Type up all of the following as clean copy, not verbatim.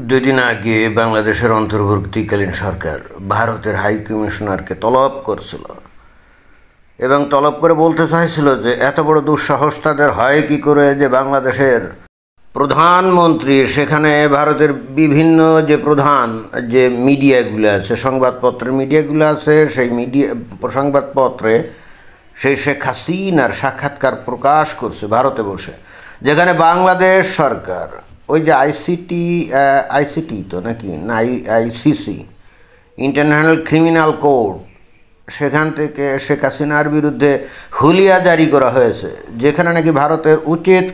দুদিন আগে বাংলাদেশের অন্তর্বর্তীকালীন সরকার ভারতের হাই কমিশনারকে তলব করছিল এবং তলব করে বলতে চাইছিল যে এত বড় দুঃসাহস তাদের হয় কি করে যে বাংলাদেশের প্রধানমন্ত্রী সেখানে ভারতের বিভিন্ন যে প্রধান যে মিডিয়াগুলো আছে, সংবাদপত্রের মিডিয়াগুলো আছে, সেই সংবাদপত্রে সেই শেখ হাসিনার সাক্ষাৎকার প্রকাশ করছে ভারতে বসে, যেখানে বাংলাদেশ সরকার ওই যে আইসিটি তো নাকি না আইসিসি ইন্টারন্যাশনাল ক্রিমিনাল কোর্ট, সেখান থেকে শেখ হাসিনার বিরুদ্ধে হুলিয়া জারি করা হয়েছে, যেখানে নাকি ভারতের উচিত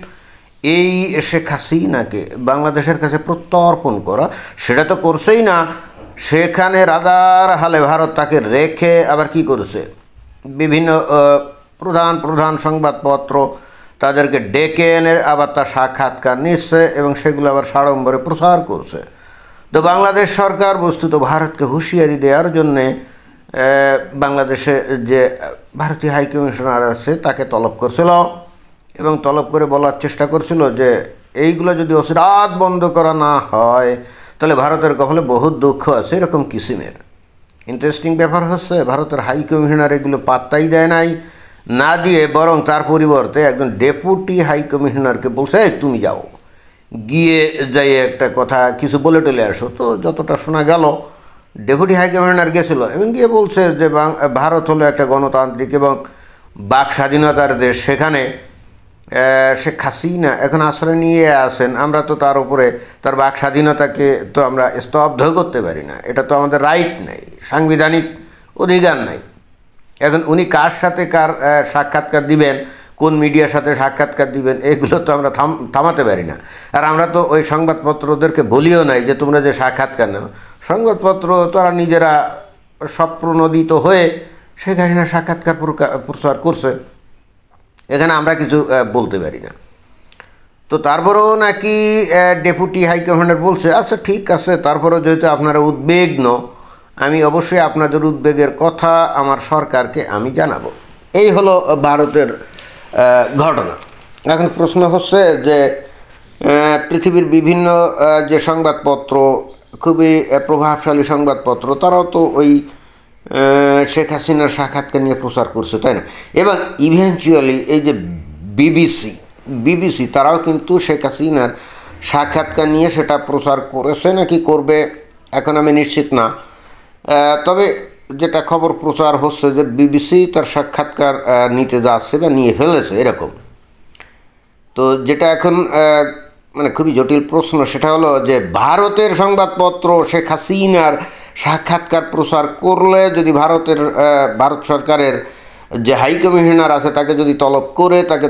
এই শেখ হাসিনাকে বাংলাদেশের কাছে প্রত্যর্পণ করা। সেটা তো করছেই না, সেখানে রাজার হালে ভারত তাকে রেখে আবার কি করছে, বিভিন্ন প্রধান সংবাদপত্র তাদেরকে ডেকে এনে আবার তার সাক্ষাৎকার নিচ্ছে এবং সেগুলো আবার সাড়ম্বরে প্রচার করছে। তো বাংলাদেশ সরকার বস্তুত ভারতকে হুঁশিয়ারি দেওয়ার জন্যে বাংলাদেশে যে ভারতীয় হাই কমিশনার আছে তাকে তলব করছিল এবং তলব করে বলার চেষ্টা করছিল যে এইগুলো যদি অচিরাত বন্ধ করা না হয় তাহলে ভারতের কপালে বহুত দুঃখ আছে, এরকম কিসিমের। ইন্টারেস্টিং ব্যাপার হচ্ছে ভারতের হাই কমিশনার এগুলো পাত্তাই দেয় নাই, না দিয়ে বরং তার পরিবর্তে একজন ডেপুটি হাই কমিশনারকে বলছে তুমি যাও, গিয়ে যাই একটা কথা কিছু বলে টলে আসো। তো যতটা শোনা গেল ডেপুটি হাই কমিশনার গেছিলো এবং গিয়ে বলছে যে ভারত হলো একটা গণতান্ত্রিক এবং বাক স্বাধীনতার দেশ, সেখানে শেখ হাসিনা এখন আশ্রয় নিয়ে আসেন, আমরা তো তার উপরে তার বাক স্বাধীনতাকে তো আমরা স্তব্ধ করতে পারি না, এটা তো আমাদের রাইট নেই, সাংবিধানিক অধিকার নাই। এখন উনি কার সাথে কার সাক্ষাৎকার দিবেন, কোন মিডিয়ার সাথে সাক্ষাৎকার দিবেন, এগুলো তো আমরা থামাতে পারি না। আর আমরা তো ওই সংবাদপত্রদেরকে বলিও নাই যে তোমরা যে সাক্ষাৎকার নাও, সংবাদপত্র তারা নিজেরা স্বপ্রণোদিত হয়ে সেখানে সাক্ষাৎকার প্রচার করছে, এখানে আমরা কিছু বলতে পারি না। তো তারপরেও নাকি ডেপুটি হাই কমিশনার বলছে আচ্ছা ঠিক আছে, তারপরেও যেহেতু আপনারা উদ্বিগ্ন, আমি অবশ্যই আপনাদের উদ্বেগের কথা আমার সরকারকে আমি জানাবো। এই হলো ভারতের ঘটনা। এখন প্রশ্ন হচ্ছে যে পৃথিবীর বিভিন্ন যে সংবাদপত্র, খুবই প্রভাবশালী সংবাদপত্র, তারাও তো ওই শেখ হাসিনার সাক্ষাৎকার নিয়ে প্রচার করছে, তাই না? এবং ইভেনচুয়ালি এই যে বিবিসি তারাও কিন্তু শেখ হাসিনার সাক্ষাৎকার নিয়ে সেটা প্রচার করেছে নাকি করবে এখন আমি নিশ্চিত না, তবে যেটা খবর প্রচার হচ্ছে যে বিবিসি তার সাক্ষাৎকার নিতে যাচ্ছে বা নিয়ে ফেলেছে এরকম। তো যেটা এখন মানে খুবই জটিল প্রশ্ন সেটা হলো যে ভারতের সংবাদপত্র শেখ হাসিনার সাক্ষাৎকার প্রচার করলে যদি ভারত সরকারের যে হাই কমিশনার আছে তাকে যদি তলব করে তাকে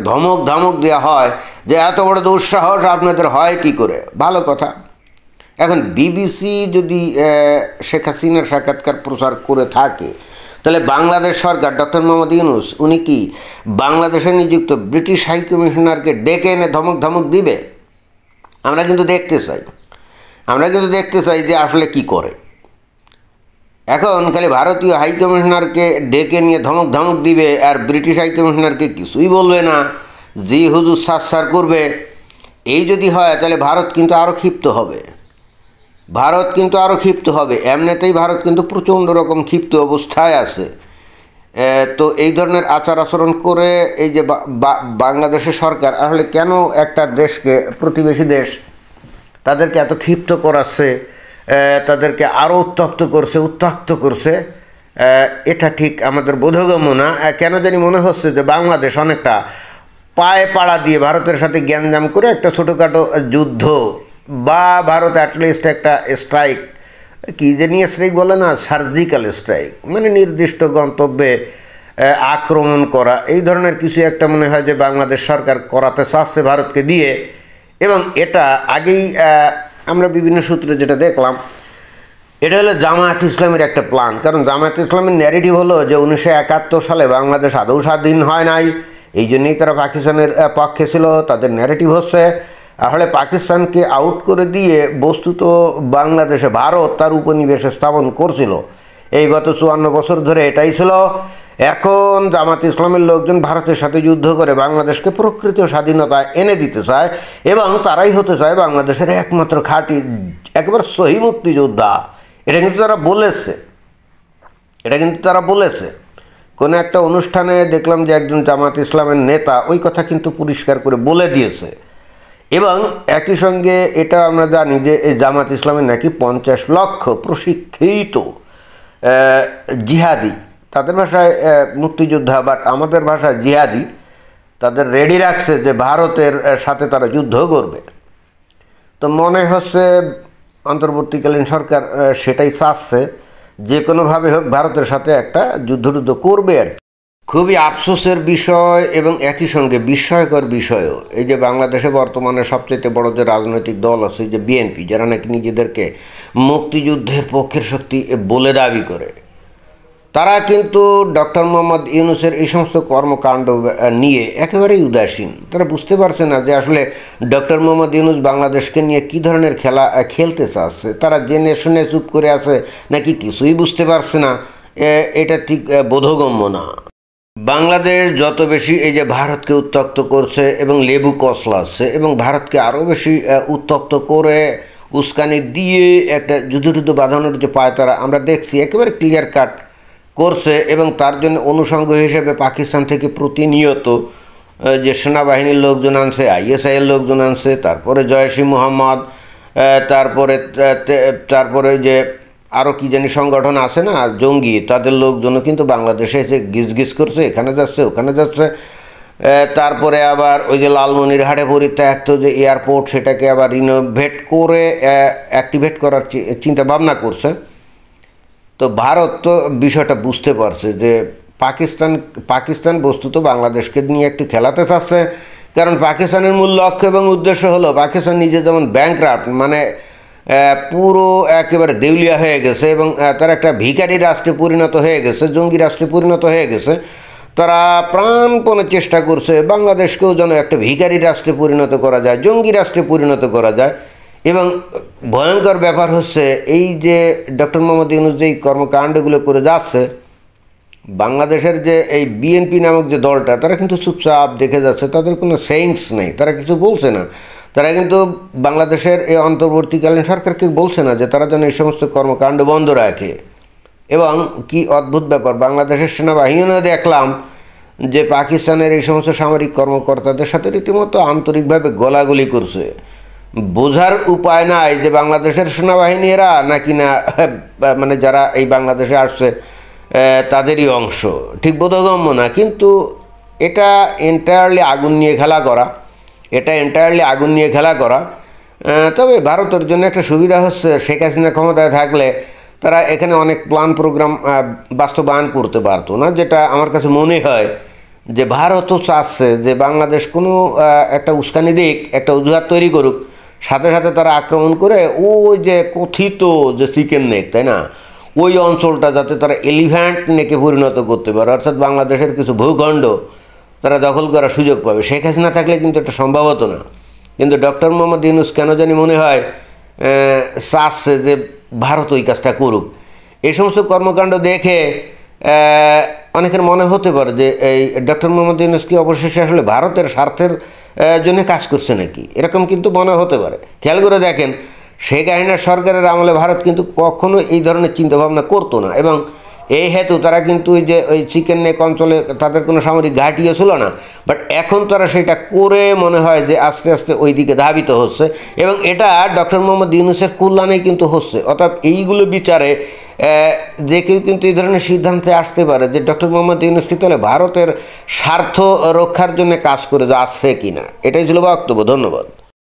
ধমক দেওয়া হয় যে এত বড় দুঃসাহস আপনাদের হয় কি করে, ভালো কথা। এখন বিবিসি যদি শেখ হাসিনার সাক্ষাৎকার প্রচার করে থাকে তাহলে বাংলাদেশ সরকার ডক্টর মোহাম্মদ ইউনূস উনি কি বাংলাদেশে নিযুক্ত ব্রিটিশ হাই কমিশনারকে ডেকে এনে ধমক দিবে? আমরা কিন্তু দেখতে চাই যে আসলে কি করে। এখন খালি ভারতীয় হাই কমিশনারকে ডেকে নিয়ে ধমক দিবে আর ব্রিটিশ হাই কমিশনারকে কিছুই বলবে না, জি হুজুর সার করবে। এই যদি হয় তাহলে ভারত কিন্তু আরও ক্ষিপ্ত হবে। এমনিতেই ভারত কিন্তু প্রচণ্ড রকম ক্ষিপ্ত অবস্থায় আছে। তো এই ধরনের আচরণ করে এই যে বাংলাদেশের সরকার আসলে কেন একটা দেশকে, প্রতিবেশী দেশ, তাদেরকে এত ক্ষিপ্ত করাচ্ছে, তাদেরকে আরও উত্তক্ত করছে, এটা ঠিক আমাদের বোধগম্য না। কেন জানি মনে হচ্ছে যে বাংলাদেশ অনেকটা পায়ে পাড়া দিয়ে ভারতের সাথে গ্যাঞ্জাম করে একটা ছোটোখাটো যুদ্ধ বা ভারত অ্যাটলিস্ট একটা স্ট্রাইক, কী জানি স্ট্রাইক বলে না, সার্জিক্যাল স্ট্রাইক, মানে নির্দিষ্ট গন্তব্যে আক্রমণ করা, এই ধরনের কিছু একটা মনে হয় যে বাংলাদেশ সরকার করাতে চাচ্ছে ভারতকে দিয়ে। এবং এটা আগেই আমরা বিভিন্ন সূত্রে যেটা দেখলাম, এটা হলো জামায়াত ইসলামের একটা প্ল্যান। কারণ জামায়াত ইসলামের ন্যারেটিভ হলো যে 1971 সালে বাংলাদেশ আদৌ স্বাধীন হয় নাই, এই জন্যই তারা পাকিস্তানের পক্ষে ছিল। তাদের ন্যারেটিভ হচ্ছে আসলে পাকিস্তানকে আউট করে দিয়ে বস্তুত বাংলাদেশে ভারত তার উপনিবেশ স্থাপন করছিল। এই গত 54 বছর ধরে এটাই ছিল এখন জামাত ইসলামের লোকজন ভারতের সাথে যুদ্ধ করে বাংলাদেশকে প্রকৃত স্বাধীনতা এনে দিতে চায় এবং তারাই হতে চায় বাংলাদেশের একমাত্র খাঁটি একেবারে সহি মুক্তিযোদ্ধা। এটা কিন্তু তারা বলেছে। কোনো একটা অনুষ্ঠানে দেখলাম যে একজন জামাত ইসলামের নেতা ওই কথা কিন্তু পরিষ্কার করে বলে দিয়েছে। এবং একই সঙ্গে এটা আমরা জানি যে এই জামাত ইসলামের নাকি 50 লক্ষ প্রশিক্ষিত জিহাদি, তাদের ভাষায় মুক্তিযোদ্ধা বাট আমাদের ভাষায় জিহাদি, তাদের রেডি রাখছে যে ভারতের সাথে তারা যুদ্ধ করবে। তো মনে হচ্ছে অন্তর্বর্তীকালীন সরকার সেটাই চাচ্ছে, যে কোনোভাবে হোক ভারতের সাথে একটা যুদ্ধ করবে আর কি। খুবই আফসোসের বিষয় এবং একই সঙ্গে বিস্ময়কর বিষয়ও এই যে বাংলাদেশে বর্তমানে সবচেয়ে বড় যে রাজনৈতিক দল আছে যে বিএনপি, যারা নাকি নিজেদেরকে মুক্তিযুদ্ধের পক্ষের শক্তি বলে দাবি করে, তারা কিন্তু ডক্টর মোহাম্মদ ইউনূসের এই সমস্ত কর্মকাণ্ড নিয়ে একেবারেই উদাসীন। তারা বুঝতে পারছে না যে আসলে ডক্টর মোহাম্মদ ইউনূস বাংলাদেশকে নিয়ে কী ধরনের খেলা খেলতে চাচ্ছে। তারা জেনে শুনে চুপ করে আছে নাকি কিছুই বুঝতে পারছে না, এটা ঠিক বোধগম্য না। বাংলাদেশ যত বেশি এই যে ভারতকে উত্তপ্ত করছে এবং লেবু কসলাচ্ছে এবং ভারতকে আরও বেশি উত্তপ্ত করে উস্কানি দিয়ে একটা যুদ্ধ বাঁধানোর যে পায়তারা আমরা দেখছি একেবারে ক্লিয়ার কাট করছে। এবং তার জন্য অনুষঙ্গ হিসেবে পাকিস্তান থেকে প্রতিনিয়ত যে সেনাবাহিনীর লোকজন আনছে, আইএসআইয়ের লোকজন আনছে, তারপরে জয়শী মোহাম্মদ, তারপরে যে আরও কী জানি সংগঠন আছে না জঙ্গি, তাদের লোকজনও কিন্তু বাংলাদেশে এসে গিজ করছে, এখানে যাচ্ছে ওখানে যাচ্ছে। তারপরে আবার ওই যে লালমনিরহাটে পরিত্যক্ত যে এয়ারপোর্ট, সেটাকে আবার রিনোভেট করে অ্যাক্টিভেট করার চিন্তা ভাবনা করছে। তো ভারত তো বিষয়টা বুঝতে পারছে যে পাকিস্তান বস্তুত বাংলাদেশকে নিয়ে একটু খেলাতে চাচ্ছে। কারণ পাকিস্তানের মূল লক্ষ্য এবং উদ্দেশ্য হলো পাকিস্তান নিজে যেমন ব্যাংকরাপ্ট, মানে পুরো একেবারে দেউলিয়া হয়ে গেছে এবং তারা একটা ভিখারি রাষ্ট্রে পরিণত হয়ে গেছে, জঙ্গি রাষ্ট্রে পরিণত হয়ে গেছে। তারা প্রাণপণে চেষ্টা করছে বাংলাদেশকেও যেন একটা ভিখারি রাষ্ট্রে পরিণত করা যায়, জঙ্গি রাষ্ট্রে পরিণত করা যায়। এবং ভয়ঙ্কর ব্যাপার হচ্ছে এই যে ডক্টর মোহাম্মদ ইউনূস যেই কর্মকাণ্ডগুলো করে যাচ্ছে, বাংলাদেশের যে এই বিএনপি নামক যে দলটা, তারা কিন্তু চুপচাপ দেখে যাচ্ছে, তাদের কোনো সেন্স নেই, তারা কিছু বলছে না। তারা কিন্তু বাংলাদেশের এই অন্তর্বর্তীকালীন সরকারকে বলছে না যে তারা যেন এই সমস্ত কর্মকাণ্ড বন্ধ রাখে। এবং কি অদ্ভুত ব্যাপার, বাংলাদেশের সেনাবাহিনীও দেখলাম যে পাকিস্তানের এই সমস্ত সামরিক কর্মকর্তাদের সাথে রীতিমতো আন্তরিকভাবে গলাগলি করছে। বোঝার উপায় নাই যে বাংলাদেশের সেনাবাহিনী এরা নাকি না মানে যারা এই বাংলাদেশে আসছে তাদেরই অংশ, ঠিক বোধগম্য না। কিন্তু এটা এন্টায়ারলি আগুন নিয়ে খেলা করা। তবে ভারতের জন্য একটা সুবিধা হচ্ছে, শেখ হাসিনা ক্ষমতায় থাকলে তারা এখানে অনেক প্ল্যান প্রোগ্রাম বাস্তবায়ন করতে পারতো না, যেটা আমার কাছে মনে হয় যে ভারতও চাচ্ছে যে বাংলাদেশ কোনো একটা উস্কানি দিক, একটা অজুহাত তৈরি করুক, সাথে সাথে তারা আক্রমণ করে ওই যে কথিত যে চিকেন নেক, তাই না, ওই অঞ্চলটা যাতে তারা এলিফ্যান্ট নেকে পরিণত করতে পারে, অর্থাৎ বাংলাদেশের কিছু ভূখণ্ড তারা দখল করার সুযোগ পাবে। শেখ হাসিনা থাকলে কিন্তু এটা সম্ভব হতো না। কিন্তু ডক্টর মোহাম্মদ ইউনূস কেন জানি মনে হয় চাচ্ছে যে ভারত ওই কাজটা করুক। এই সমস্ত কর্মকাণ্ড দেখে অনেকের মনে হতে পারে যে এই ডক্টর মোহাম্মদ ইউনূস কি অবশেষে আসলে ভারতের স্বার্থের জন্য কাজ করছে নাকি, এরকম কিন্তু মনে হতে পারে। খেয়াল করে দেখেন, শেখ হাসিনার সরকারের আমলে ভারত কিন্তু কখনো এই ধরনের চিন্তাভাবনা করতো না এবং এই হেতু তারা কিন্তু ওই যে ওই চিকেন নেক অঞ্চলে তাদের কোনো সামরিক ঘাঁটিও ছিল না। বাট এখন তারা সেটা করে মনে হয় যে আস্তে আস্তে ওই দিকে ধাবিত হচ্ছে এবং এটা ডক্টর মোহাম্মদ ইউনূসের কল্যাণেই কিন্তু হচ্ছে। অর্থাৎ এইগুলো বিচারে যে কেউ কিন্তু এই ধরনের সিদ্ধান্তে আসতে পারে যে ডক্টর মোহাম্মদ ইউনূস কি তাহলে ভারতের স্বার্থ রক্ষার জন্য কাজ করে যাচ্ছে কিনা। এটাই ছিল বক্তব্য। ধন্যবাদ।